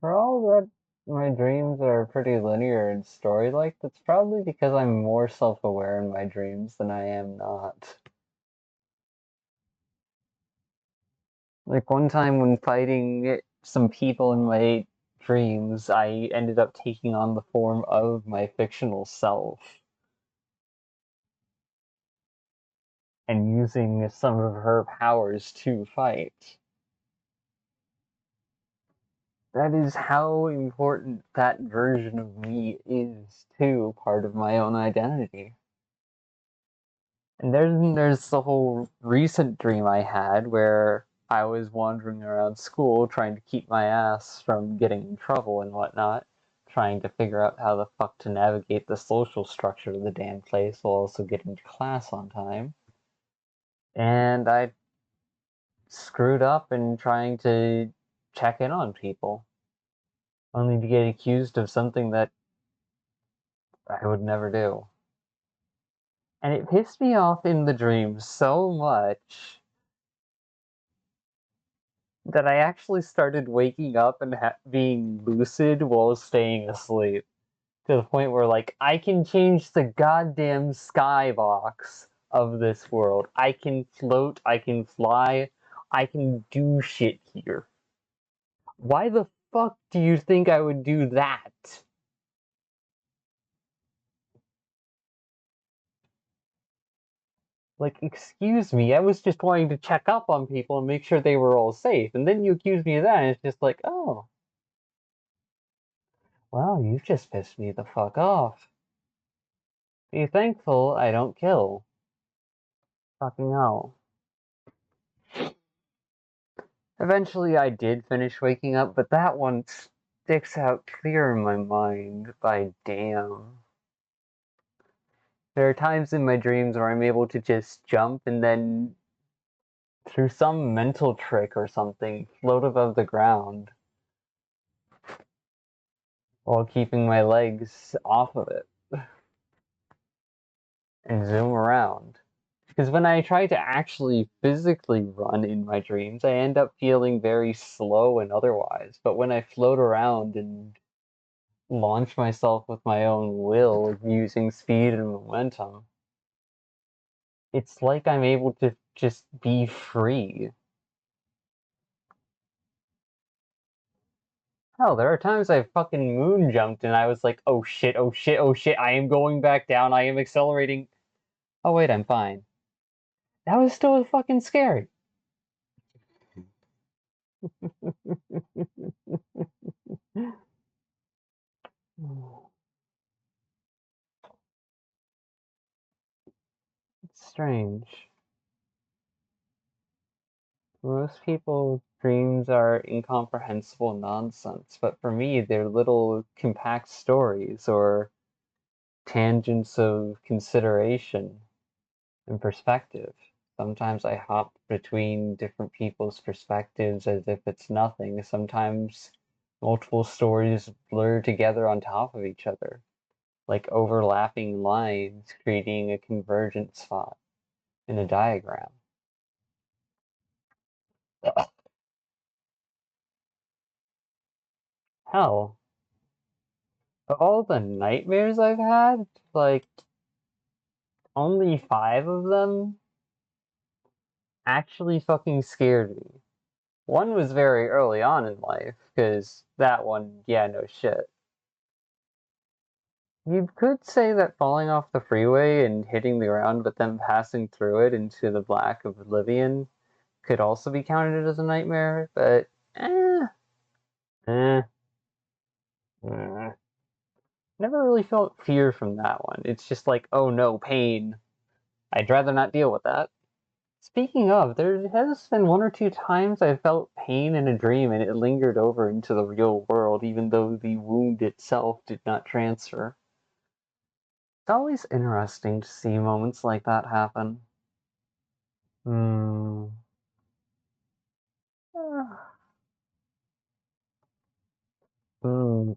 For all that my dreams are pretty linear and story-like, that's probably because I'm more self-aware in my dreams than I am not. Like one time when fighting some people in my dreams, I ended up taking on the form of my fictional self and using some of her powers to fight. That is how important that version of me is to part of my own identity. And there's the whole recent dream I had where I was wandering around school trying to keep my ass from getting in trouble and whatnot, trying to figure out how the fuck to navigate the social structure of the damn place while also getting to class on time. And I screwed up in trying to check in on people, only to get accused of something that I would never do. And it pissed me off in the dream so much that I actually started waking up and being lucid while staying asleep. To the point where, like, I can change the goddamn skybox of this world. I can float, I can fly, I can do shit here. Why the fuck do you think I would do that? Like, excuse me, I was just wanting to check up on people and make sure they were all safe, and then you accuse me of that, and it's just like, oh, well, you've just pissed me the fuck off. Be thankful I don't kill. Fucking hell. Eventually I did finish waking up, but that one sticks out clear in my mind by damn. There are times in my dreams where I'm able to just jump and then, through some mental trick or something, float above the ground while keeping my legs off of it and zoom around. Because when I try to actually physically run in my dreams, I end up feeling very slow and otherwise. But when I float around and launch myself with my own will using speed and momentum, it's like I'm able to just be free. Hell, there are times I've fucking moon jumped and I was like, oh shit, oh shit, oh shit, I am going back down, I am accelerating. Oh wait, I'm fine. That was still fucking scary. It's strange. Most people's dreams are incomprehensible nonsense, but for me, they're little compact stories or tangents of consideration and perspective. Sometimes I hop between different people's perspectives as if it's nothing. Sometimes multiple stories blur together on top of each other, like overlapping lines creating a convergent spot in a diagram. Hell, of all the nightmares I've had, like, only 5 of them actually fucking scared me. One was very early on in life, because that one, yeah, no shit. You could say that falling off the freeway and hitting the ground, but then passing through it into the black of oblivion could also be counted as a nightmare, but eh, eh. Never really felt fear from that one. It's just like, oh no, pain. I'd rather not deal with that. Speaking of, there has been 1 or 2 times I felt pain in a dream and it lingered over into the real world, even though the wound itself did not transfer. It's always interesting to see moments like that happen. Hmm.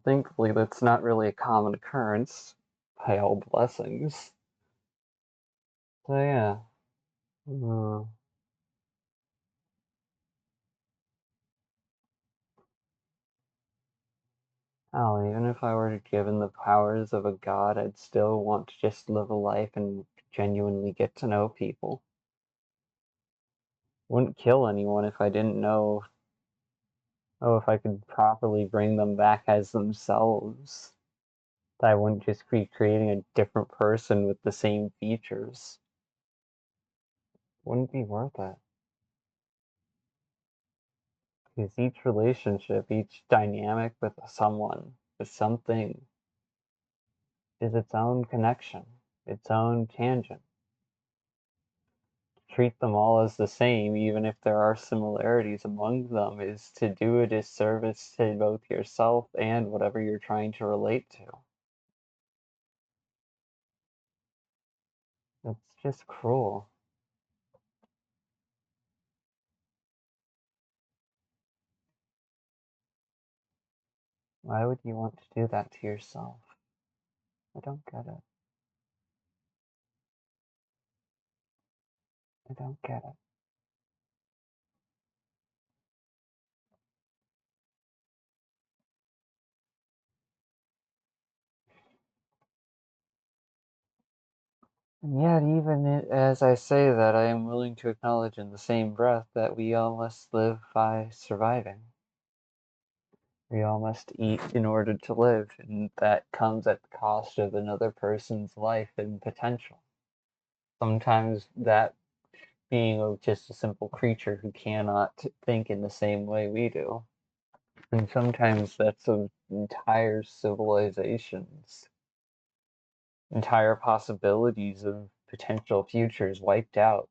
Thankfully, that's not really a common occurrence, by all blessings. So, yeah. Hmm. Hell, even if I were given the powers of a god, I'd still want to just live a life and genuinely get to know people. Wouldn't kill anyone if I didn't know, if I could properly bring them back as themselves. I wouldn't just be creating a different person with the same features. Wouldn't be worth it. Because each relationship, each dynamic with someone, with something, is its own connection, its own tangent. Treat them all as the same, even if there are similarities among them, is to do a disservice to both yourself and whatever you're trying to relate to. It's just cruel. Why would you want to do that to yourself? I don't get it. I don't get it. And yet, even as I say that, I am willing to acknowledge in the same breath that we all must live by surviving. We all must eat in order to live, and that comes at the cost of another person's life and potential. Sometimes that being just a simple creature who cannot think in the same way we do. And sometimes that's of entire civilizations, entire possibilities of potential futures wiped out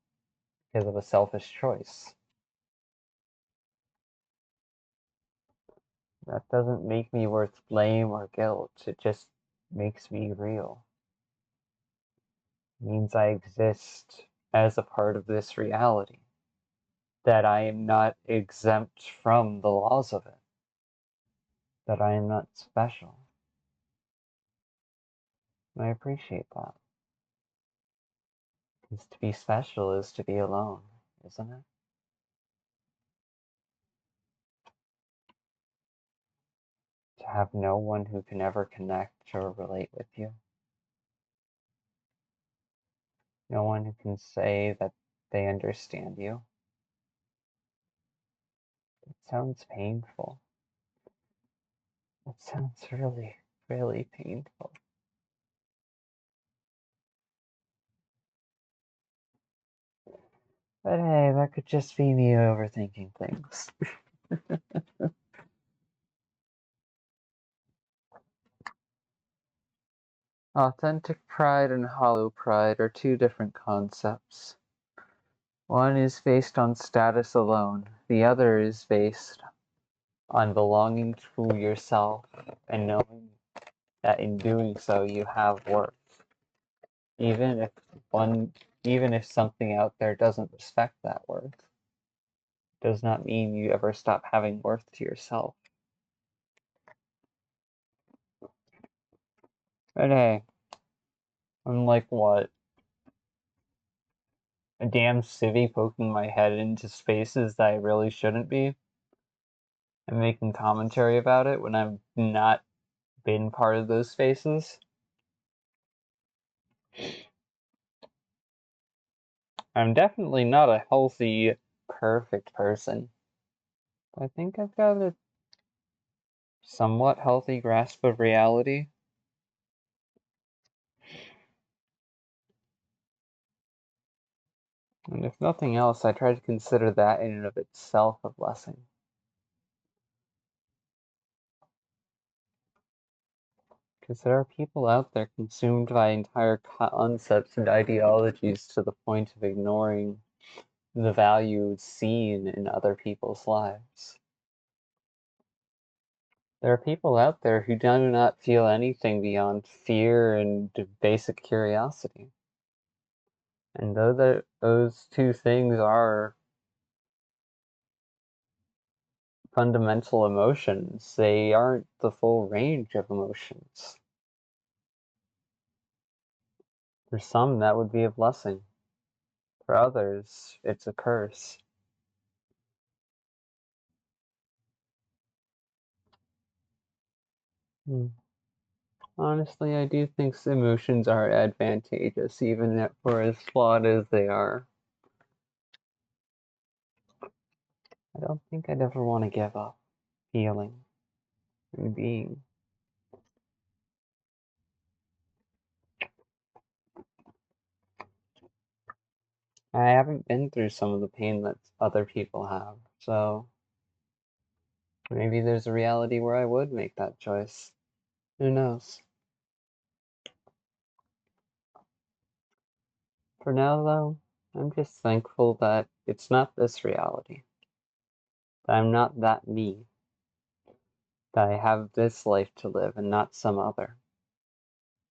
because of a selfish choice. That doesn't make me worth blame or guilt, it just makes me real. It means I exist as a part of this reality, that I am not exempt from the laws of it, that I am not special. And I appreciate that. Because to be special is to be alone, isn't it? To have no one who can ever connect or relate with you. No one who can say that they understand you. It sounds painful. It sounds really, really painful. But hey, that could just be me overthinking things. Authentic pride and hollow pride are two different concepts. One is based on status alone, the other is based on belonging to yourself and knowing that in doing so you have worth. Even if one even if something out there doesn't respect that worth, does not mean you ever stop having worth to yourself. But hey, I'm like what? A damn civvy poking my head into spaces that I really shouldn't be and making commentary about it when I've not been part of those spaces. I'm definitely not a healthy, perfect person. I think I've got a somewhat healthy grasp of reality. And if nothing else, I try to consider that in and of itself a blessing. Because there are people out there consumed by entire concepts and ideologies to the point of ignoring the value seen in other people's lives. There are people out there who do not feel anything beyond fear and basic curiosity. And though those two things are fundamental emotions, they aren't the full range of emotions. For some, that would be a blessing. For others, it's a curse. Honestly, I do think emotions are advantageous, even for as flawed as they are. I don't think I'd ever want to give up feeling and being. I haven't been through some of the pain that other people have, so maybe there's a reality where I would make that choice. Who knows? For now, though, I'm just thankful that it's not this reality. That I'm not that me. That I have this life to live and not some other.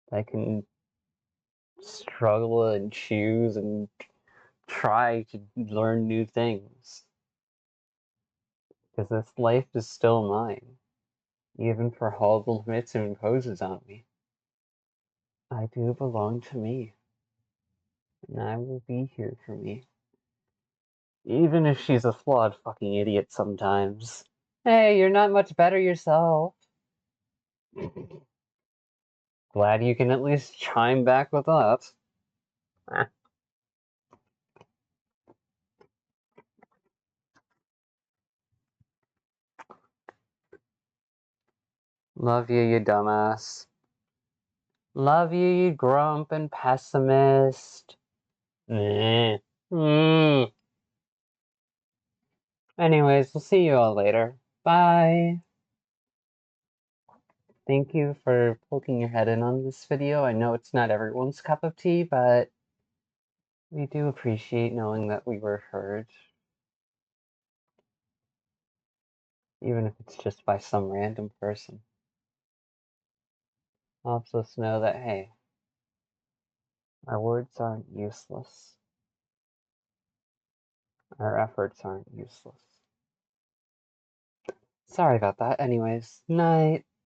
That I can struggle and choose and try to learn new things. Because this life is still mine, even for all the limits it imposes on me. I do belong to me, and I will be here for me. Even if she's a flawed fucking idiot sometimes. Hey, you're not much better yourself. Glad you can at least chime back with that. Love you dumbass. Love you grump and pessimist. Meh. Anyways, we'll see you all later. Bye. Thank you for poking your head in on this video. I know it's not everyone's cup of tea, but we do appreciate knowing that we were heard. Even if it's just by some random person. Helps us know that, hey, our words aren't useless. Our efforts aren't useless. Sorry about that. Anyways, night.